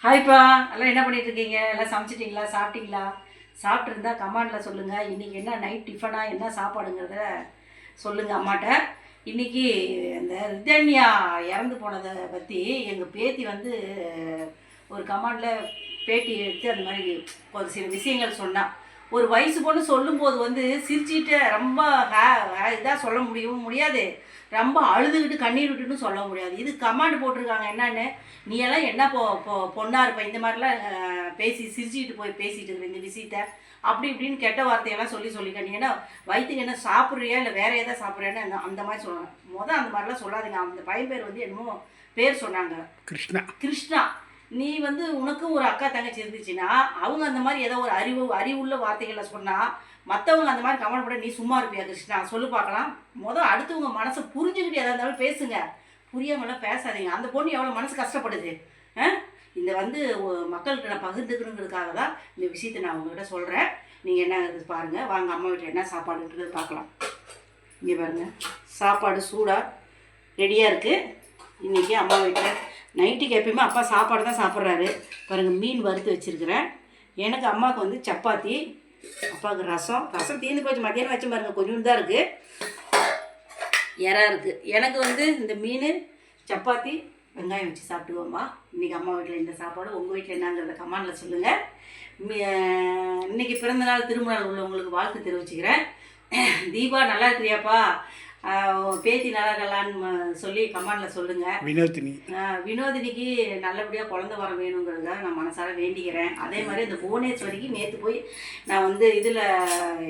ஹாய்ப்பா, எல்லாம் என்ன பண்ணிட்டு இருக்கீங்க? எல்லாம் சமைச்சிட்டிங்களா? சாப்பிட்டீங்களா? சாப்பிட்ருந்தா கமெண்டில் சொல்லுங்கள். இன்றைக்கி என்ன நைட் டிஃபனா, என்ன சாப்பாடுங்கிறத சொல்லுங்கள் அம்மாட்ட. இன்றைக்கி இந்த ரிதன்யா இறந்து போனதை பற்றி எங்கள் பேத்தி வந்து ஒரு கமெண்டில் பேட்டி எடுத்து அந்த மாதிரி ஒரு சில விஷயங்கள் சொன்னான். ஒரு வயசு பொண்ணு சொல்லும்போது வந்து சிரிச்சுட்டு ரொம்ப இதாக சொல்ல முடியாது, ரொம்ப அழுதுகிட்டு கண்ணீர் விட்டுன்னு சொல்ல முடியாது. இது கமாண்ட் போட்டிருக்காங்க என்னன்னு, நீ எல்லாம் என்ன பொண்ணாக இருப்ப, இந்த மாதிரிலாம் பேசி சிரிச்சுக்கிட்டு போய் பேசிகிட்டு இருக்கிற இந்த விஷயத்த அப்படி இப்படின்னு கெட்ட வார்த்தையெல்லாம் சொல்லிக்க. நீ என்ன வயிற்றுக்கு என்ன சாப்பிட்றியா இல்லை வேறு எதாவது சாப்பிட்றியான்னு அந்த மாதிரி சொல்லணும். அந்த மாதிரிலாம் சொல்லாதீங்க. அந்த பையன் பேர் வந்து என்னமோ பேர் சொன்னாங்க, கிருஷ்ணா. நீ வந்து உனக்கும் ஒரு அக்கா தங்கச்சி இருந்துச்சுன்னா அவங்க அந்த மாதிரி ஏதோ ஒரு அறிவுள்ள வார்த்தைகளை சொன்னால் மற்றவங்க அந்த மாதிரி கமெண்ட் பண்ண நீ சும்மா இருப்பியா கிருஷ்ணா? சொல்லு பார்க்கலாம். அடுத்தவங்க மனசை புரிஞ்சுக்கிட்டு எதாக இருந்தாலும் பேசுங்க, புரியாமலாம் பேசாதீங்க. அந்த பொண்ணு எவ்வளோ மனசு கஷ்டப்படுது. இந்த வந்து மக்கள்கிட்ட நான் பகிர்ந்துக்கணுங்கிறதுக்காக தான் இந்த விஷயத்தை நான் உங்கள்கிட்ட சொல்கிறேன். நீங்கள் என்ன பாருங்கள், வாங்க அம்மா வீட்டில் என்ன சாப்பாடுன்றது பார்க்கலாம். இங்கே பாருங்கள், சாப்பாடு சூடாக ரெடியாக இருக்குது. இன்றைக்கி அம்மா வீட்டில் நைட்டுக்கு எப்பயுமே அப்பா சாப்பாடு தான் சாப்பிட்றாரு. பாருங்கள், மீன் வறுத்து வச்சுருக்கிறேன். எனக்கு அம்மாவுக்கு வந்து சப்பாத்தி, அப்பாவுக்கு ரசம் தீர்ந்து போச்சு. மத்தியானம் வச்சு பாருங்கள், கொஞ்சம் தான் இருக்குது, இறா இருக்குது. எனக்கு வந்து இந்த மீன் சப்பாத்தி வெங்காயம் வச்சு சாப்பிடுவோம்மா. இன்றைக்கி அம்மா வீட்டில் இந்த சாப்பாடு. உங்கள் வீட்டில் என்னங்கிறத கமெண்டில் சொல்லுங்கள். இன்றைக்கி பிறந்தநாள் திருமணம் உள்ளவங்களுக்கு வாழ்த்து தெரிவிச்சுக்கிறேன். தீபா நல்லா இருக்கிறியாப்பா, பேத்தி நல்லா இருக்கலான்னு சொல்லி கமெண்டில் சொல்லுங்கள். வினோதினிக்கு நல்லபடியாக குழந்தை வர வேணுங்கிறத நான் மனசார வேண்டிக்கிறேன். அதே மாதிரி இந்த புவனேஸ்வரிக்கு நேற்று போய் நான் வந்து இதில்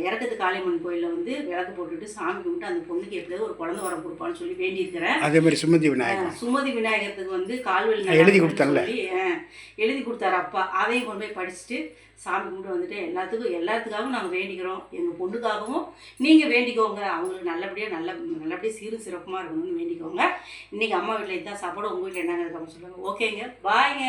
இறக்கத்து காளியம்மன் கோயிலில் வந்து விளக்கு போட்டுட்டு சாமி கும்பிட்டு அந்த பொண்ணுக்கு எப்படியாவது ஒரு குழந்தை வரம் கொடுப்பான்னு சொல்லி வேண்டியிருக்கிறேன். அதே மாதிரி சுமதி விநாயகத்துக்கு வந்து கால்வெளி எழுதி கொடுத்தாங்க, எழுதி கொடுத்தாரு அப்பா. அதையும் கொண்டு போய் படிச்சுட்டு சாமி கும்பிட்டு வந்துட்டு எல்லாத்துக்காகவும் நாங்கள் வேண்டிக்கிறோம். எங்கள் பொண்ணுக்காகவும் நீங்கள் வேண்டிக்கோங்க, அவங்களுக்கு நல்லபடியாக சீரும் சிறப்புமாக இருக்கணும்னு வேண்டிக்கோங்க. இன்றைக்கி அம்மா வீட்டில் இதுதான் சாப்பாடு. உங்கள் வீட்டில் என்னங்கிறத சொல்லுங்கள். ஓகேங்க, பாய்ங்க.